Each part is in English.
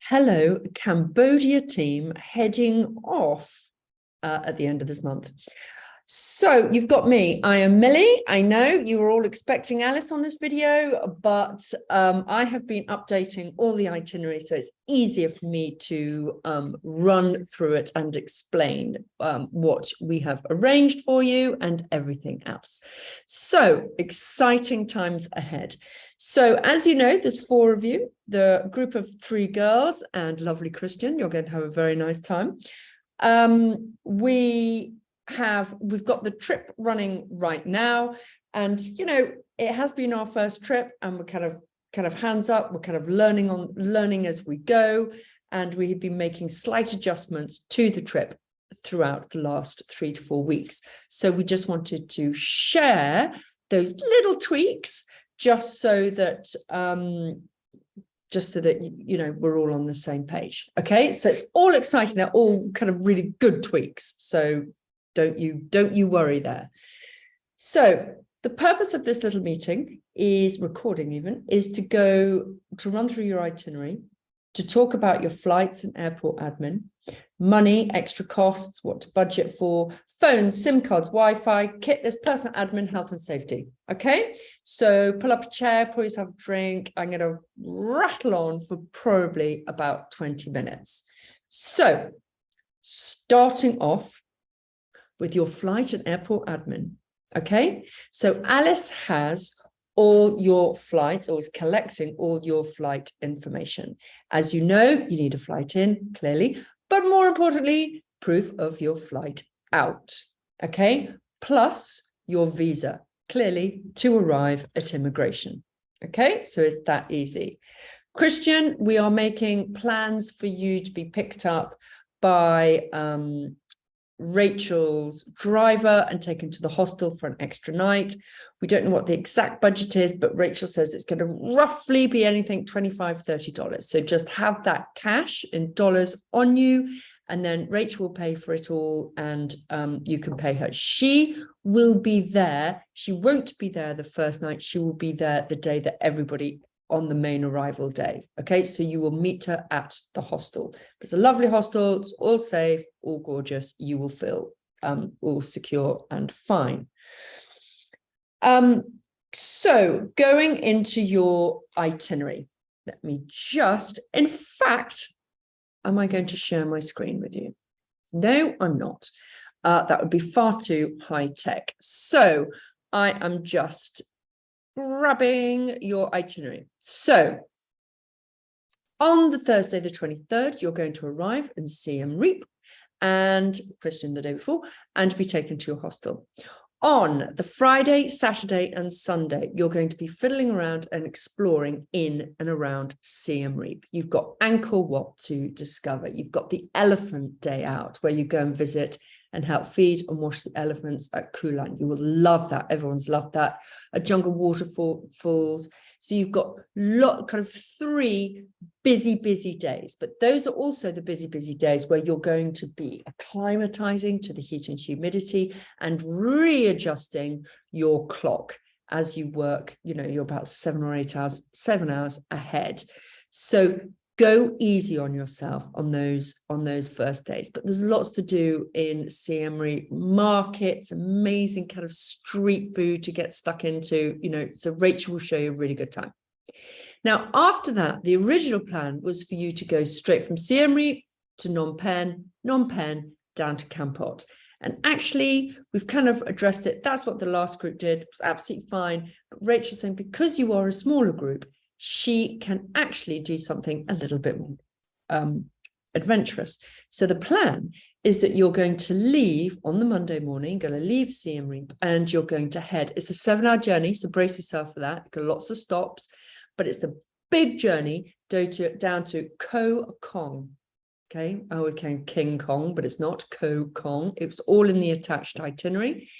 Hello, Cambodia team heading off at the end of this month. So you've got me. I am Millie. I know you were all expecting Alice on this video, but I have been updating all the itineraries, so it's easier for me to run through it and explain what we have arranged for you and everything else. So exciting times ahead. So as you know, there's 4 of you, the group of 3 girls and lovely Christian. You're going to have a very nice time. We've got the trip running right now, and you know, it has been our first trip, and we're kind of hands up, we're kind of learning as we go, and we have been making slight adjustments to the trip throughout the last 3 to 4 weeks. So we just wanted to share those little tweaks just so that you know, we're all on the same page. Okay, so it's all exciting. They're all kind of really good tweaks, so don't you worry there. So the purpose of this little meeting is to run through your itinerary, to talk about your flights and airport admin, money, extra costs, what to budget for, phones, SIM cards, Wi-Fi, kit list, personal admin, health and safety. Okay, so pull up a chair, pour yourself a drink. I'm going to rattle on for probably about 20 minutes. So starting off with your flight and airport admin. Okay, so Alice has all your flights, or is collecting all your flight information. As you know, you need a flight in, clearly, but more importantly, proof of your flight out. Okay, plus your visa, clearly, to arrive at immigration. Okay, so it's that easy. Christian, we are making plans for you to be picked up by Rachel's driver and taken to the hostel for an extra night. We don't know what the exact budget is, but Rachel says it's going to roughly be anything $25, $30. So just have that cash in dollars on you, and then Rachel will pay for it all, and you can pay her. She will be there. She won't be there the first night. She will be there the day that everybody on the main arrival day. Okay, so you will meet her at the hostel. It's a lovely hostel. It's all safe, all gorgeous. You will feel all secure and fine. So going into your itinerary, let me just, in fact, am I going to share my screen with you? No, I'm not. That would be far too high tech. So I am just grabbing your itinerary. So on the Thursday, the 23rd, you're going to arrive in Siem Reap, and Christian the day before, and be taken to your hostel. On the Friday, Saturday, and Sunday, you're going to be fiddling around and exploring in and around Siem Reap. You've got Angkor Wat to discover. You've got the elephant day out, where you go and visit and help feed and wash the elephants at Kulan. You will love that. Everyone's loved that. A jungle waterfalls. So you've got kind of 3 busy days, but those are also the busy days where you're going to be acclimatizing to the heat and humidity and readjusting your clock as you work. You know, you're about 7 hours ahead. So go easy on yourself on those first days. But there's lots to do in Siem Reap. Markets, amazing kind of street food to get stuck into, you know, so Rachel will show you a really good time. Now, after that, the original plan was for you to go straight from Siem Reap to Phnom Penh down to Kampot. And actually, we've kind of addressed it. That's what the last group did. It was absolutely fine. But Rachel's saying, because you are a smaller group, she can actually do something a little bit more adventurous. So the plan is that you're going to leave on the Monday morning, going to leave Siem Reap, and you're going to head. It's a 7-hour journey, so brace yourself for that. Got lots of stops, but it's the big journey down to Koh Kong. Okay, I would call King Kong, but it's not Koh Kong. It was all in the attached itinerary.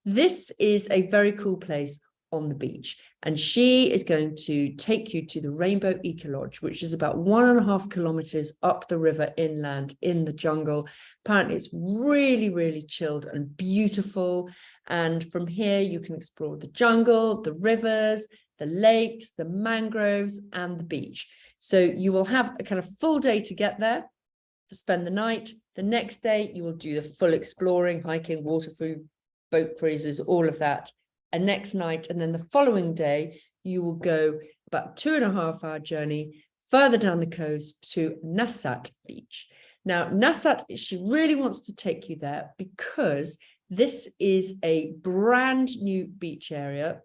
This is a very cool place on the beach, and she is going to take you to the Rainbow Eco Lodge, which is about 1.5 kilometers up the river inland in the jungle. Apparently it's really chilled and beautiful, and from here you can explore the jungle, the rivers, the lakes, the mangroves, and the beach. So you will have a kind of full day to get there, to spend the night. The next day, you will do the full exploring, hiking, water food, boat cruises, all of that. And next night, and then the following day, you will go about 2.5-hour journey further down the coast to Nasat Beach. Now, Nasat, she really wants to take you there because this is a brand new beach area,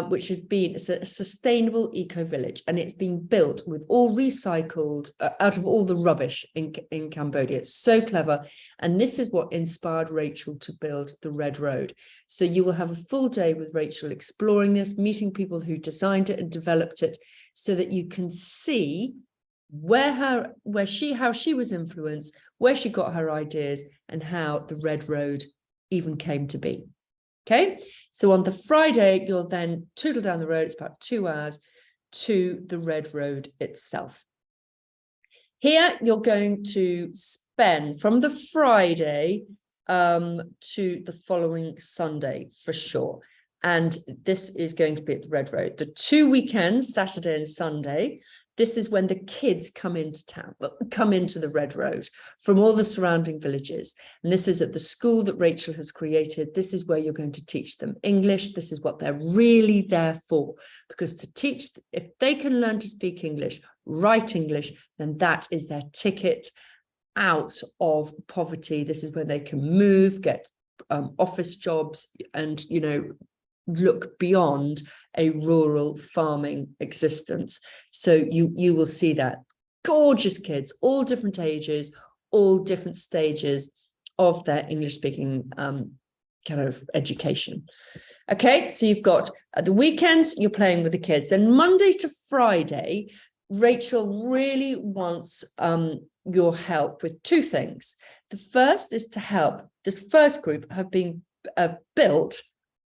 which has been a sustainable eco-village, and it's been built with all recycled out of all the rubbish in Cambodia. It's so clever. And this is what inspired Rachel to build the Red Road. So you will have a full day with Rachel exploring this, meeting people who designed it and developed it, so that you can see how she was influenced, where she got her ideas, and how the Red Road even came to be. Okay, so on the Friday, you'll then tootle down the road. It's about 2 hours to the Red Road itself. Here, you're going to spend from the Friday to the following Sunday for sure. And this is going to be at the Red Road. The 2 weekends, Saturday and Sunday, this is when the kids come into town, come into the Red Road from all the surrounding villages. And this is at the school that Rachel has created. This is where you're going to teach them English. This is what they're really there for, because to teach, if they can learn to speak English, write English, then that is their ticket out of poverty. This is where they can move, get office jobs, and, you know, look beyond a rural farming existence. So you will see that. Gorgeous kids, all different ages, all different stages of their English speaking kind of education. Okay, so you've got the weekends, you're playing with the kids. Then Monday to Friday, Rachel really wants your help with 2 things. The first is to help. This first group have been built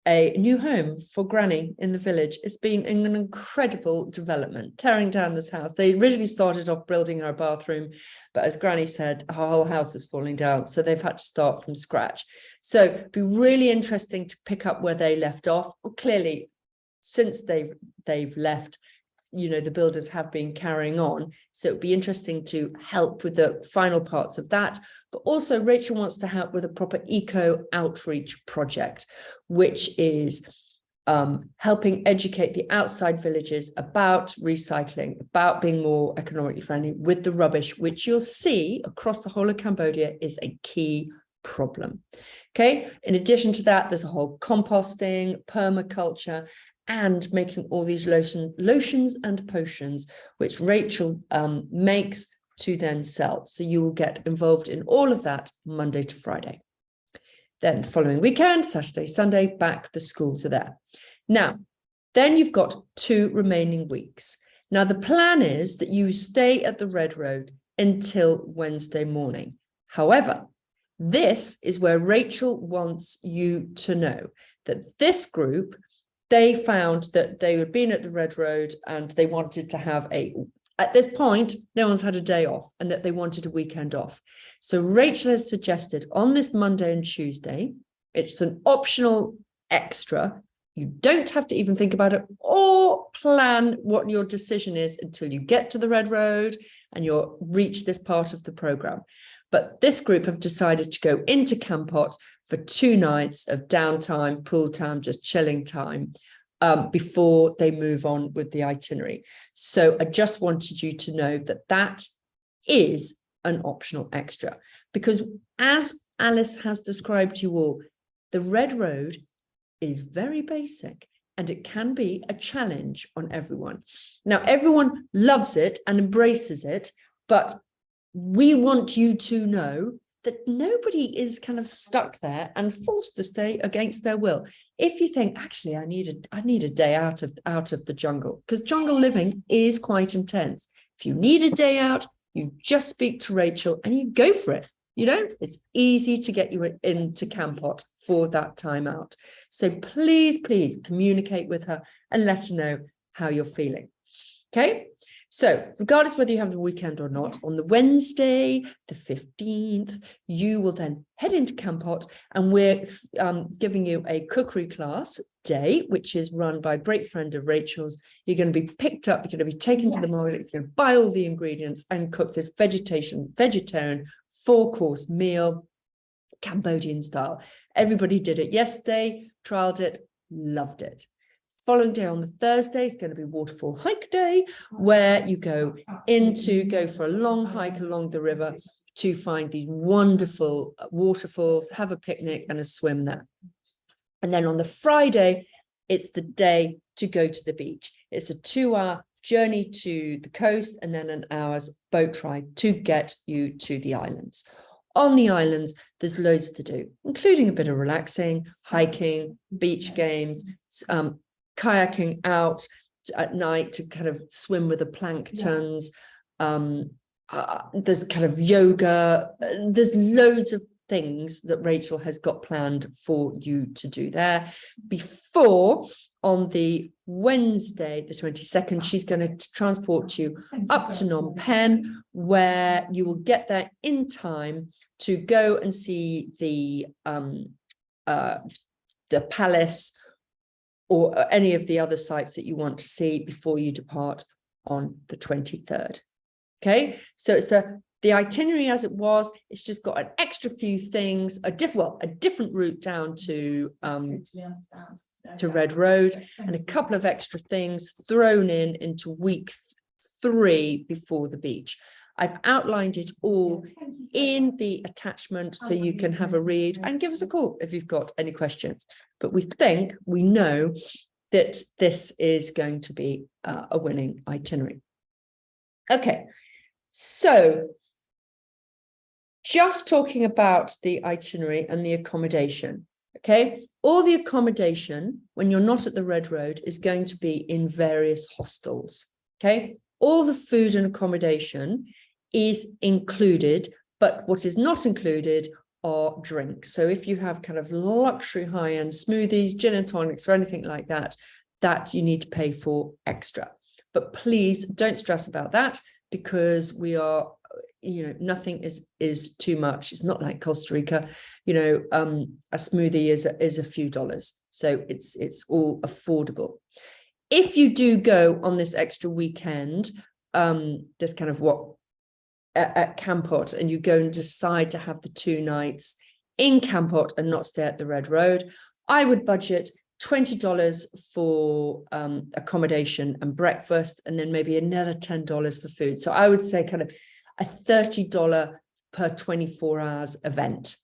a new home for Granny in the village. It's been an incredible development, tearing down this house. They originally started off building her bathroom, but as Granny said, her whole house is falling down, so they've had to start from scratch. So it'd be really interesting to pick up where they left off. Well, clearly, since they've left, you know, the builders have been carrying on. So it'd be interesting to help with the final parts of that. But also Rachel wants to help with a proper eco outreach project, which is helping educate the outside villages about recycling, about being more economically friendly with the rubbish, which you'll see across the whole of Cambodia is a key problem. Okay, in addition to that, there's a whole composting, permaculture, and making all these lotions and potions, which Rachel makes to then sell. So you will get involved in all of that Monday to Friday. Then the following weekend, Saturday, Sunday, back, the schools are there. Now, then you've got 2 remaining weeks. Now, the plan is that you stay at the Red Road until Wednesday morning. However, this is where Rachel wants you to know that this group, they found that they had been at the Red Road and they wanted to have at this point, no one's had a day off, and that they wanted a weekend off. So Rachel has suggested on this Monday and Tuesday, it's an optional extra. You don't have to even think about it or plan what your decision is until you get to the Red Road and you'll reach this part of the program. But this group have decided to go into Kampot for 2 nights of downtime, pool time, just chilling time, before they move on with the itinerary. So I just wanted you to know that that is an optional extra, because as Alice has described to you all, the Red Road is very basic and it can be a challenge on everyone. Now, everyone loves it and embraces it, but we want you to know that nobody is kind of stuck there and forced to stay against their will. If you think, actually, I need a day out of the jungle, because jungle living is quite intense. If you need a day out, you just speak to Rachel and you go for it. You know, it's easy to get you into Kampot for that time out. So please, please communicate with her and let her know how you're feeling. Okay. So regardless whether you have the weekend or not, on the Wednesday, the 15th, you will then head into Kampot, and we're giving you a cookery class day, which is run by a great friend of Rachel's. You're going to be picked up, you're going to be taken to the market, you're going to buy all the ingredients and cook this vegetarian 4-course meal, Cambodian style. Everybody did it yesterday, trialed it, loved it. Following day on the Thursday is going to be waterfall hike day, where you go for a long hike along the river to find these wonderful waterfalls, have a picnic and a swim there. And then on the Friday, it's the day to go to the beach. It's a 2-hour journey to the coast and then an hour's boat ride to get you to the islands. On the islands, there's loads to do, including a bit of relaxing, hiking, beach games, kayaking out at night to kind of swim with the planktons. There's kind of yoga. There's loads of things that Rachel has got planned for you to do there. Before, on the Wednesday, the 22nd, she's going to transport you up to Phnom Penh, where you will get there in time to go and see the palace or any of the other sites that you want to see before you depart on the 23rd. Okay, so it's the itinerary as it was. It's just got an extra few things, a different route down to Red Road, and a couple of extra things thrown into week 3 before the beach. I've outlined it all in the attachment so you can have a read and give us a call if you've got any questions. But we know that this is going to be a winning itinerary. Okay, so just talking about the itinerary and the accommodation, okay? All the accommodation, when you're not at the Red Road, is going to be in various hostels, okay? All the food and accommodation is included, but what is not included are drinks. So if you have kind of luxury high-end smoothies, gin and tonics, or anything like that, that you need to pay for extra. But please don't stress about that, because we are, nothing is too much. It's not like Costa Rica, a smoothie is a few dollars. So it's all affordable. If you do go on this extra weekend, there's kind of at Kampot, and you go and decide to have the 2 nights in Kampot and not stay at the Red Road, I would budget $20 for accommodation and breakfast, and then maybe another $10 for food. So I would say kind of a $30 per 24 hours event,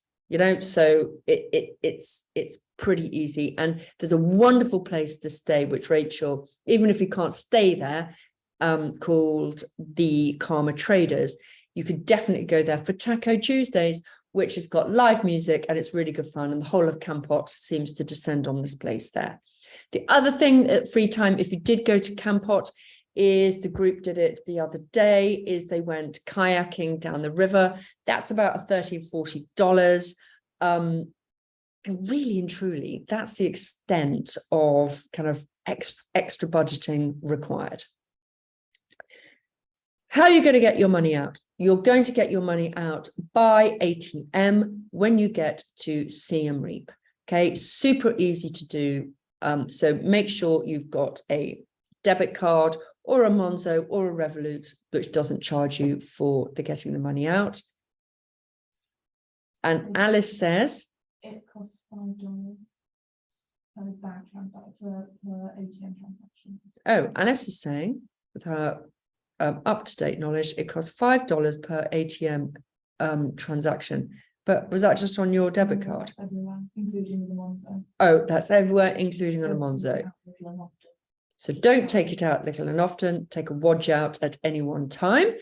so it's pretty easy. And there's a wonderful place to stay, which Rachel, even if you can't stay there, called the Karma Traders. You could definitely go there for Taco Tuesdays, which has got live music and it's really good fun. And the whole of Kampot seems to descend on this place there. The other thing at free time, if you did go to Kampot, is the group did it the other day, is they went kayaking down the river. That's about $30 or $40. And really and truly, that's the extent of kind of extra budgeting required. How are you going to get your money out? You're going to get your money out by ATM when you get to Siem Reap. Okay, super easy to do. So make sure you've got a debit card or a Monzo or a Revolut, which doesn't charge you for getting the money out. And Alice says it costs $5 per bank transaction for ATM transaction. Oh, Alice is saying with her up-to-date knowledge, it costs $5 per ATM transaction. But was that just on your debit card? That's everywhere, including the Monzo. Oh, that's everywhere, including on a Monzo. So don't take it out little and often. Take a wodge out at any one time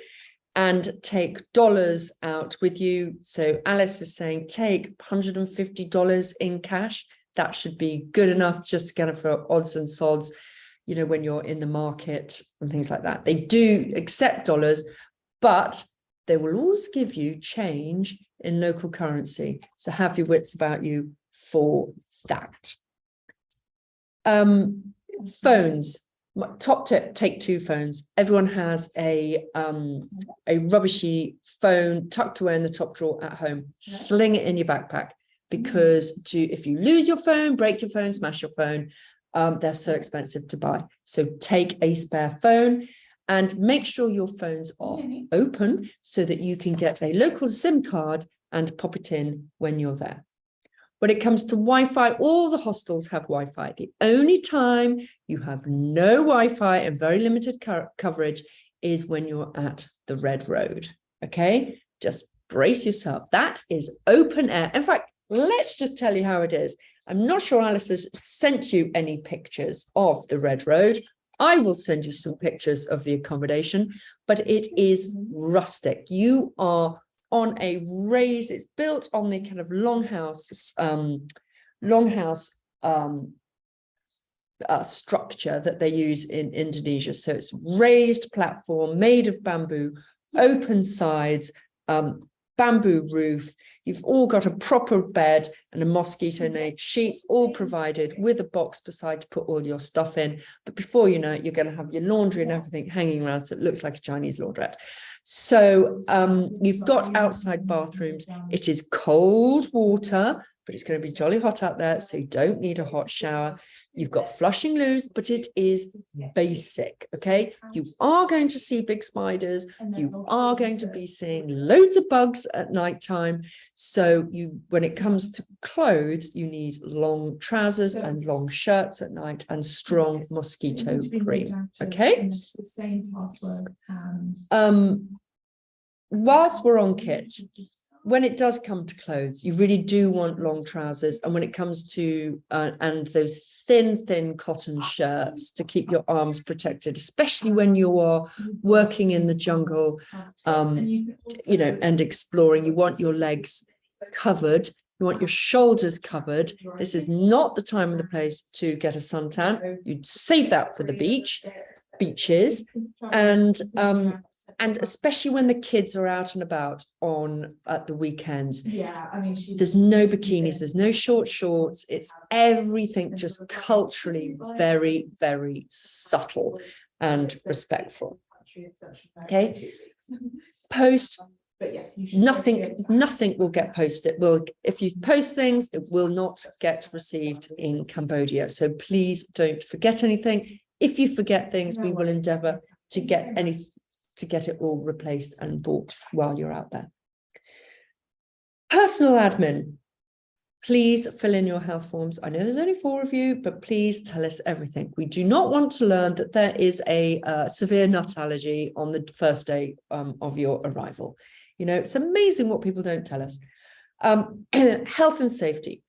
and take dollars out with you. So Alice is saying take $150 in cash. That should be good enough just kind of for odds and sods, when you're in the market and things like that. They do accept dollars, but they will always give you change in local currency. So have your wits about you for that. Phones. Top tip, take 2 phones. Everyone has a rubbishy phone tucked away in the top drawer at home. Sling it in your backpack. because if you lose your phone, break your phone, smash your phone, they're so expensive to buy. So take a spare phone and make sure your phones are open so that you can get a local SIM card and pop it in when you're there. When it comes to Wi-Fi, all the hostels have Wi-Fi. The only time you have no Wi-Fi and very limited coverage is when you're at the Red Road. Okay, just brace yourself. That is open air. In fact, let's just tell you how it is. I'm not sure Alice has sent you any pictures of the Red Road. I will send you some pictures of the accommodation, but it is rustic. You are on a raised, it's built on the kind of longhouse structure that they use in Indonesia. So it's raised platform made of bamboo, open sides, bamboo roof. You've all got a proper bed and a mosquito net, sheets all provided with a box beside to put all your stuff in. But before you know it, you're going to have your laundry and everything hanging around, so it looks like a Chinese laundrette. So you've got outside bathrooms. It is cold water, but it's going to be jolly hot out there, so you don't need a hot shower. You've got flushing loos, but it is basic, okay? You are going to see big spiders. You are going to be seeing loads of bugs at nighttime. So when it comes to clothes, you need long trousers and long shirts at night and strong mosquito cream, okay? Whilst we're on kit, when it does come to clothes, you really do want long trousers. And when it comes to, and those thin cotton shirts to keep your arms protected, especially when you are working in the jungle, you know, and exploring, you want your legs covered. You want your shoulders covered. This is not the time and the place to get a suntan. You'd save that for the beaches. And especially when the kids are out and about at the weekends. Yeah, I mean, there's no bikinis, there's no short shorts. It's everything just culturally very, very subtle and respectful. Okay. Post. But yes, nothing will get posted. If you post things, it will not get received in Cambodia. So please don't forget anything. If you forget things, we will endeavor to get it all replaced and bought while you're out there. Personal admin. Please fill in your health forms. I know there's only 4 of you, but please tell us everything. We do not want to learn that there is a severe nut allergy on the first day of your arrival. You know, it's amazing what people don't tell us. Health and safety.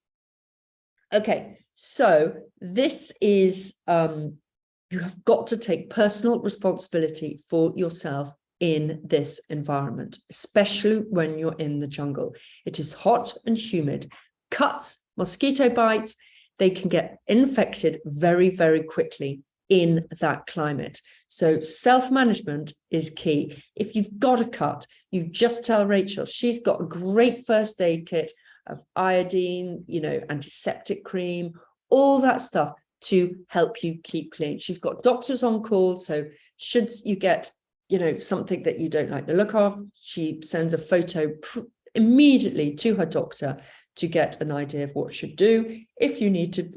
Okay, so this is, you have got to take personal responsibility for yourself in this environment, especially when you're in the jungle. It is hot and humid. Cuts, mosquito bites, they can get infected very, very quickly in that climate. So self-management is key. If you've got a cut, you just tell Rachel. She's got a great first aid kit of iodine, you know, antiseptic cream, all that stuff to help you keep clean. She's got doctors on call, so should you get, you know, something that you don't like the look of, she sends a photo immediately to her doctor to get an idea of what should do. If you need to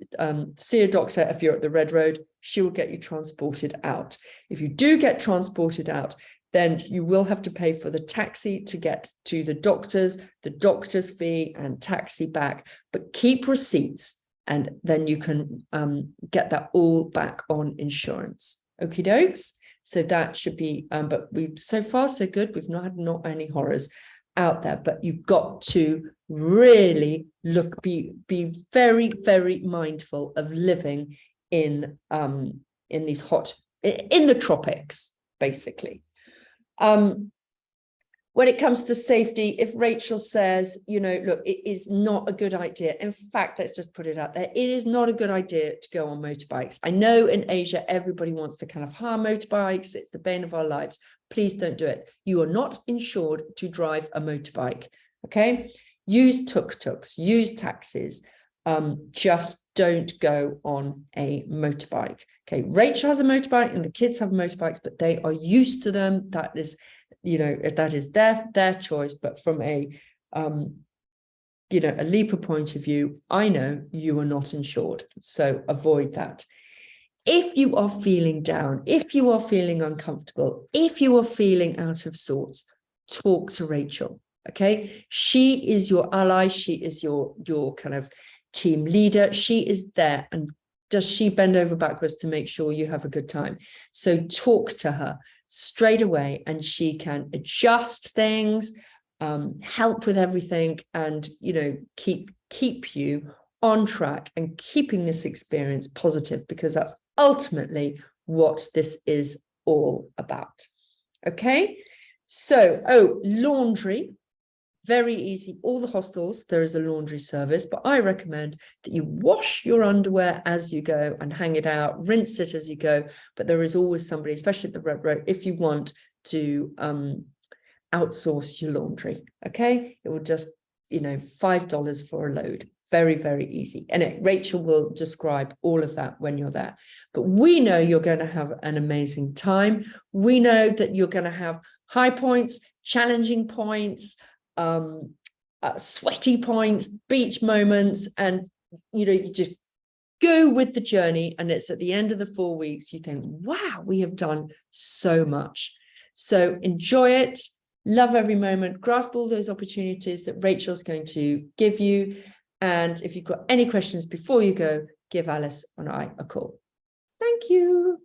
see a doctor, if you're at the Red Road, she will get you transported out. If you do get transported out, then you will have to pay for the taxi to get to the doctor's fee and taxi back, but keep receipts and then you can get that all back on insurance. Okie dokes. So that should be, but so far so good. We've not had any horrors out there, but you've got to really be very, very mindful of living in these in the tropics, basically. When it comes to safety, if Rachel says, you know, look, it is not a good idea. In fact, let's just put it out there. It is not a good idea to go on motorbikes. I know in Asia, everybody wants to kind of harm motorbikes. It's the bane of our lives. Please don't do it. You are not insured to drive a motorbike. Okay. Use tuk-tuks, use taxis. Just don't go on a motorbike. Okay. Rachel has a motorbike and the kids have motorbikes, but they are used to them. That is, you know, that is their choice. But from a a leaper point of view, I know you are not insured. So avoid that. If you are feeling down, if you are feeling uncomfortable, if you are feeling out of sorts, talk to Rachel. Okay. She is your ally. She is your kind of team leader. She is there. And does she bend over backwards to make sure you have a good time? So talk to her straight away, and she can adjust things, help with everything, and keep you on track and keeping this experience positive, because that's ultimately what this is all about. Okay, so laundry, very easy. All the hostels, there is a laundry service, but I recommend that you wash your underwear as you go and hang it out, rinse it as you go. But there is always somebody, especially at the Red Road, if you want to outsource your laundry. Okay, it will just $5 for a load. Very, very easy. And Rachel will describe all of that when you're there. But we know you're going to have an amazing time. We know that you're going to have high points, challenging points, sweaty points, beach moments, and you just go with the journey. And it's at the end of the 4 weeks, you think, wow, we have done so much. So enjoy it. Love every moment. Grasp all those opportunities that Rachel's going to give you. And if you've got any questions before you go, give Alice and I a call. Thank you.